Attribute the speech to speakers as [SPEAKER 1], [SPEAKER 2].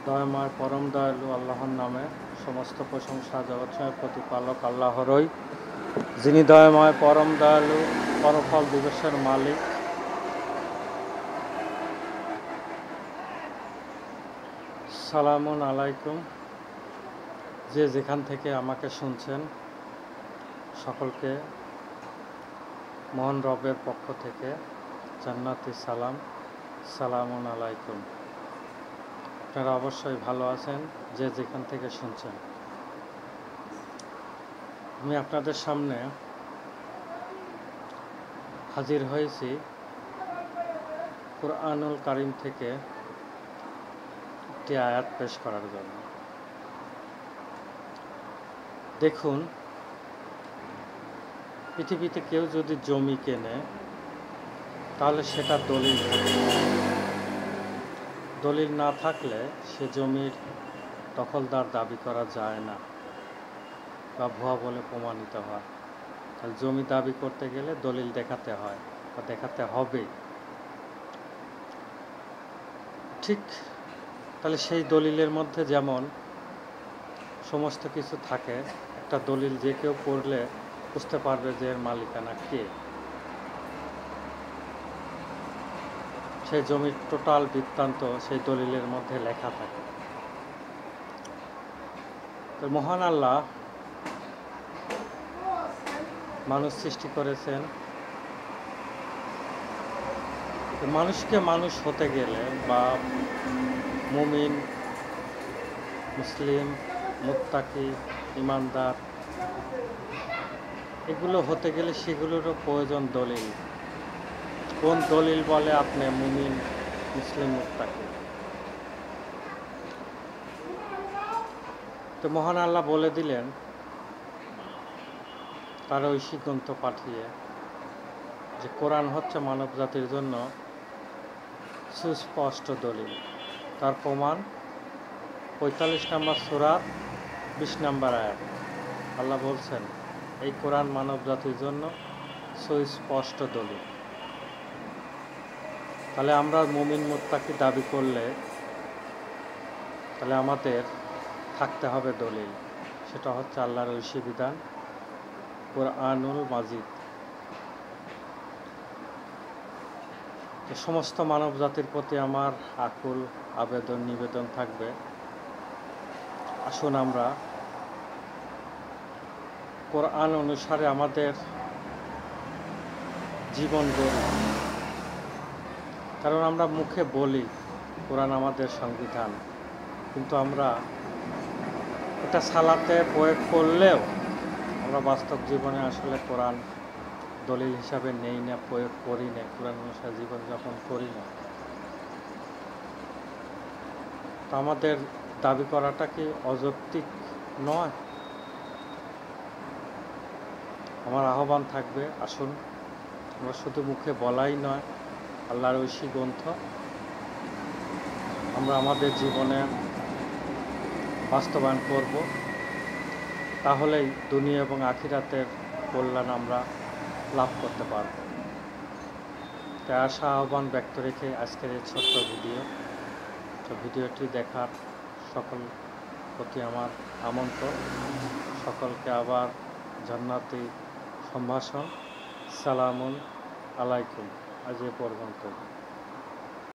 [SPEAKER 1] দয়াময় পরম দয়ালু আল্লাহর নামে সমস্ত প্রশংসা জগৎসমের প্রতিপালক আল্লাহরই, যিনি দয়াময় পরম দয়ালু পরফল দিবসের মালিক। সালামুন আলাইকুম। যে যেখান থেকে আমাকে শুনছেন সকলকে মহান রবের পক্ষ থেকে জান্নাতি সালাম, সালামুন আলাইকুম। আপনারা অবশ্যই ভালো আছেন যে যেখান থেকে শুনছেন। আমি আপনাদের সামনে হাজির হয়েছি কুরআনুল কারীম থেকে একটি আয়াত পেশ করার জন্য। দেখুন, পৃথিবীতে কেউ যদি জমি কেনে তাহলে সেটা দলিল না থাকলে সে জমির দখলদার দাবি করা যায় না বা ভুয়া বলে প্রমাণিত হয়। তাহলে জমি দাবি করতে গেলে দলিল দেখাতে হয় বা দেখাতে হবে। ঠিক তাহলে সেই দলিলের মধ্যে যেমন সমস্ত কিছু থাকে, একটা দলিল যে কেউ পড়লে বুঝতে পারবে যে এর মালিকানা কে। সেই জমির টোটাল বৃত্তান্ত সেই দলিলের মধ্যে লেখা থাকে। তো মহান আল্লাহ মানুষ সৃষ্টি করেছেন। মানুষকে মানুষ হতে গেলে বা মুমিন, মুসলিম, মুত্তাকি, ইমানদার এগুলো হতে গেলে সেগুলোরও প্রয়োজন দলিল। কোন দলিল বলে আপনি মুমিন, মুসলিম, মুত্তাকি? তো মহান আল্লাহ বলে দিলেন তার ঐশী গ্রন্থ পাঠিয়ে যে কোরআন হচ্ছে মানব জাতির জন্য সুস্পষ্ট দলিল। তার প্রমাণ 45 নম্বর সূরা 20 নম্বর আয়াত। আল্লাহ বলছেন এই কোরআন মানব জাতির জন্য সুস্পষ্ট দলিল। তাহলে আমরা মুমিন মুত্তাকি দাবি করলে তাহলে আমাদের থাকতে হবে দলিল। সেটা হচ্ছে আল্লাহর ঐশী বিধান কুরআনুল মাজিদ। সমস্ত মানব জাতির প্রতি আমার আকুল আবেদন নিবেদন থাকবে, আসুন আমরা কোরআন অনুসারে আমাদের জীবন গড়ি। কারণ আমরা মুখে বলি কোরআন আমাদের সংবিধান, কিন্তু আমরা এটা সালাতে প্রয়োগ করলেও আমরা বাস্তব জীবনে আসলে কোরআন দলিল হিসাবে নেই না, প্রয়োগ করি না, কোরআন অনুসারে জীবনযাপন করি না। তো আমাদের দাবি করাটা কি অযৌক্তিক নয়? আমার আহ্বান থাকবে, আসুন আমরা শুধু মুখে বলাই নয়, আল্লাহর ঐশী গ্রন্থ আমরা আমাদের জীবনে বাস্তবায়ন করব। তাহলেই দুনিয়া এবং আখিরাতের কল্যাণ আমরা লাভ করতে পারব। তাই আশা আহ্বান ব্যক্ত রেখে আজকের এই ছোট্ট ভিডিওটি দেখার সকল প্রতি আমার আমন্ত্রণ। সকলকে আবার জান্নাতি সম্ভাষণ, সালামুন আলাইকুম। আজ এ পর্যন্ত।